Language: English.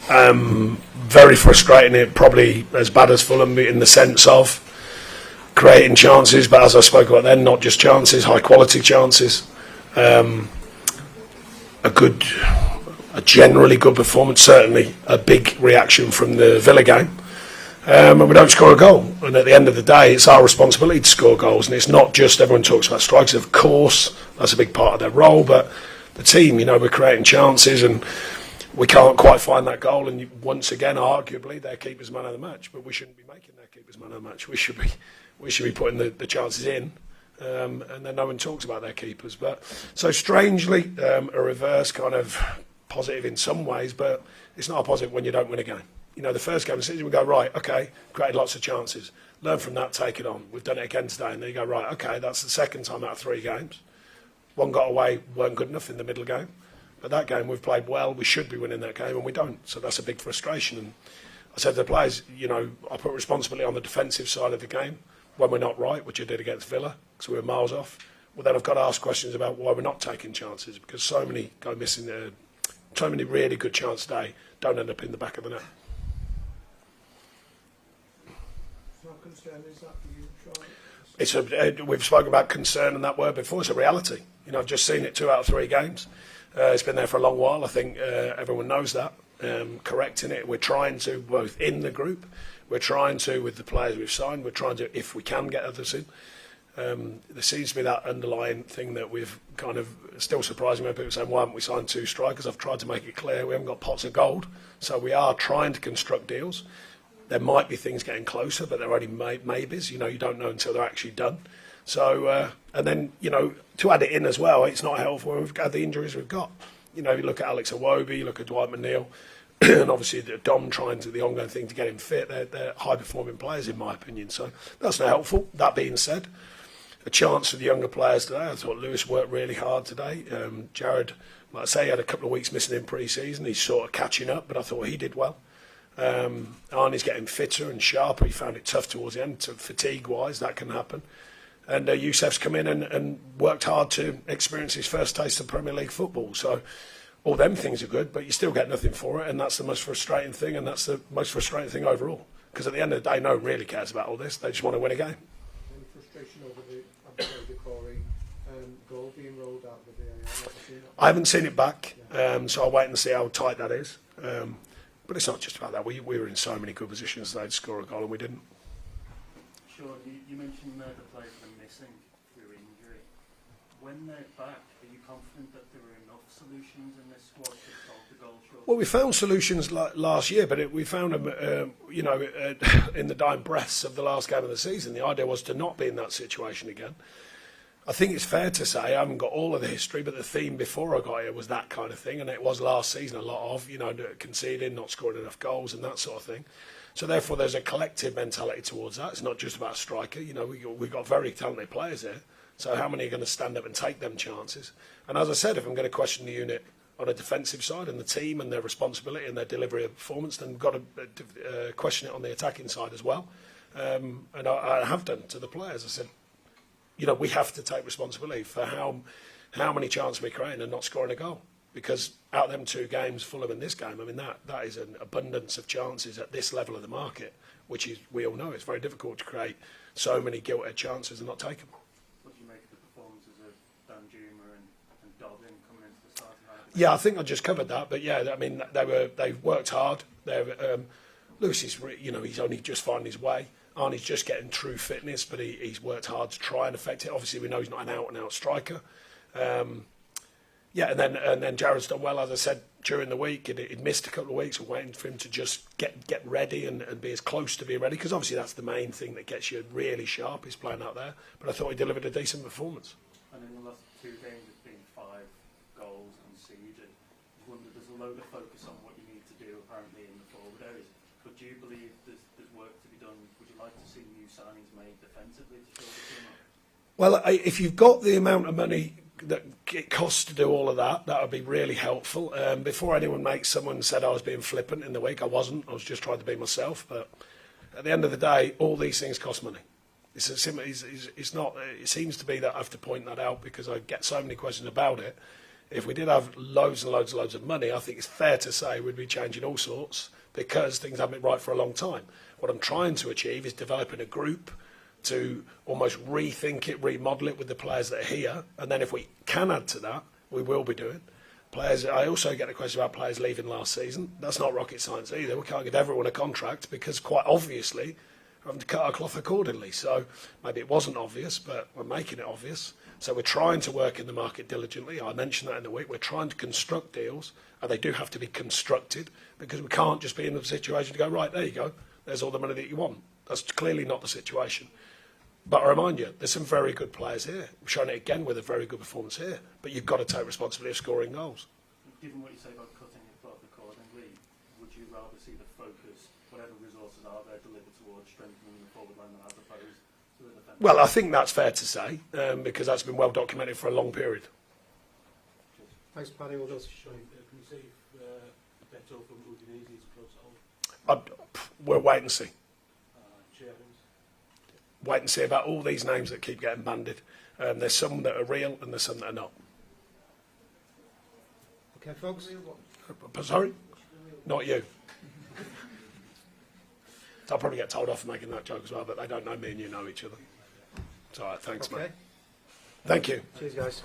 Very frustrating. It probably as bad as Fulham in the sense of creating chances, but as I spoke about then, not just chances, high quality chances. A generally good performance, certainly a big reaction from the Villa game. And we don't score a goal. And at the end of the day, it's our responsibility to score goals. And it's not just, everyone talks about strikers, of course, that's a big part of their role, but the team, we're creating chances and we can't quite find that goal. And once again, arguably, their keeper's man of the match, but we shouldn't be making their keeper's man of the match. We should be putting the chances in. And then no one talks about their keepers. But so strangely, a reverse kind of positive in some ways, but it's not a positive when you don't win a game. The first game of the season, we go, right, okay, created lots of chances. Learn from that, take it on. We've done it again today. And then you go, right, okay, that's the second time out of 3 games. One got away, weren't good enough in the middle game. But that game, we've played well. We should be winning that game, and we don't. So that's a big frustration. And I said to the players, I put responsibility on the defensive side of the game when we're not right, which I did against Villa, because we were miles off. Well, then I've got to ask questions about why we're not taking chances, because so many go missing there. So many really good chances today don't end up in the back of the net. How concerned is that for you, Charlie? We've spoken about concern and that word before. It's a reality. I've just seen it 2 out of 3 games. It's been there for a long while. I think everyone knows that. Correcting it, we're trying to, both in the group, we're trying to, with the players we've signed, we're trying to, if we can get others in. There seems to be that underlying thing that we've kind of, still surprising when people say, why haven't we signed 2 strikers? I've tried to make it clear we haven't got pots of gold. So we are trying to construct deals. There might be things getting closer, but they're only maybes. You don't know until they're actually done. So, and then, to add it in as well, it's not helpful when we've got the injuries we've got. You look at Alex Iwobi, you look at Dwight McNeil, and obviously Dom trying to the ongoing thing to get him fit. They're high-performing players, in my opinion. So that's not helpful. That being said, a chance for the younger players today. I thought Lewis worked really hard today. Jared, like I say, he had a couple of weeks missing in pre-season. He's sort of catching up, but I thought he did well. Arnie's getting fitter and sharper. He found it tough towards the end, fatigue-wise. That can happen. And Youssef's come in and worked hard to experience his first taste of Premier League football. So all them things are good, but you still get nothing for it, and that's the most frustrating thing, and that's the most frustrating thing overall. Because at the end of the day, no one really cares about all this. They just want to win a game. Any frustration over the Corey goal being rolled out of the VAR? I haven't seen it back, so I'll wait and see how tight that is. But it's not just about that. We were in so many good positions today to score a goal, and we didn't. Sean, you mentioned the players that are missing through injury. When they're back, are you confident that there are enough solutions in this squad to solve the goal shortage? Well, we found solutions last year, but we found them, in the dying breaths of the last game of the season. The idea was to not be in that situation again. I think it's fair to say, I haven't got all of the history, but the theme before I got here was that kind of thing, and it was last season a lot of, conceding, not scoring enough goals and that sort of thing. So therefore, there's a collective mentality towards that. It's not just about a striker. We've got very talented players here. So how many are going to stand up and take them chances? And as I said, if I'm going to question the unit on a defensive side and the team and their responsibility and their delivery of performance, then we've got to question it on the attacking side as well. And I have done to the players. I said, we have to take responsibility for how many chances we're creating and not scoring a goal. Because out of them 2 games, Fulham in this game, that is an abundance of chances at this level of the market, which is, we all know, it's very difficult to create so many gilt-edged chances and not take them. What do you make of the performances of Danjuma and Dobbin coming into the starting lineup? Yeah, I think I just covered that, but yeah, they've worked hard. Lewis is, he's only just finding his way. Arnie's just getting true fitness, but he's worked hard to try and affect it. Obviously, we know he's not an out-and-out striker. And then Jared's done well, as I said, during the week. He'd missed a couple of weeks. We're waiting for him to just get ready and be as close to being ready, because obviously that's the main thing that gets you really sharp, is playing out there. But I thought he delivered a decent performance. And in the last 2 games, it's been 5 goals conceded. I wonder, there's a load of focus on what you need to do, apparently, in the forward areas. But do you believe there's work to be done? Would you like to see new signings made defensively to show the team up? Well, if you've got the amount of money that it costs to do all of that, that would be really helpful. Before someone said I was being flippant in the week, I wasn't. I was just trying to be myself. But at the end of the day, all these things cost money. It's not. It seems to be that I have to point that out because I get so many questions about it. If we did have loads and loads and loads of money, I think it's fair to say we'd be changing all sorts because things haven't been right for a long time. What I'm trying to achieve is developing a group to almost rethink it, remodel it with the players that are here, and then if we can add to that, we will be doing. Players. I also get a question about players leaving last season. That's not rocket science either. We can't give everyone a contract because quite obviously we're having to cut our cloth accordingly. So maybe it wasn't obvious, but we're making it obvious. So we're trying to work in the market diligently. I mentioned that in the week. We're trying to construct deals, and they do have to be constructed because we can't just be in a situation to go, right, there you go, there's all the money that you want. That's clearly not the situation. But I remind you, there's some very good players here. We've shown it again with a very good performance here. But you've got to take responsibility of scoring goals. Given what you say about cutting your cloth accordingly, would you rather see the focus, whatever resources are there, delivered towards strengthening the forward line as opposed to the defence? Well, I think that's fair to say, because that's been well documented for a long period. Thanks, Paddy. All those. Can you say if Beto from Udinese is close at home? We'll wait and see. Chairman's? Wait and see about all these names that keep getting banded. There's some that are real and there's some that are not. Okay, folks. Sorry? Not you. I'll probably get told off for making that joke as well, but they don't know me and you know each other. It's all right, thanks, Okay. mate. Thank you. Cheers, guys.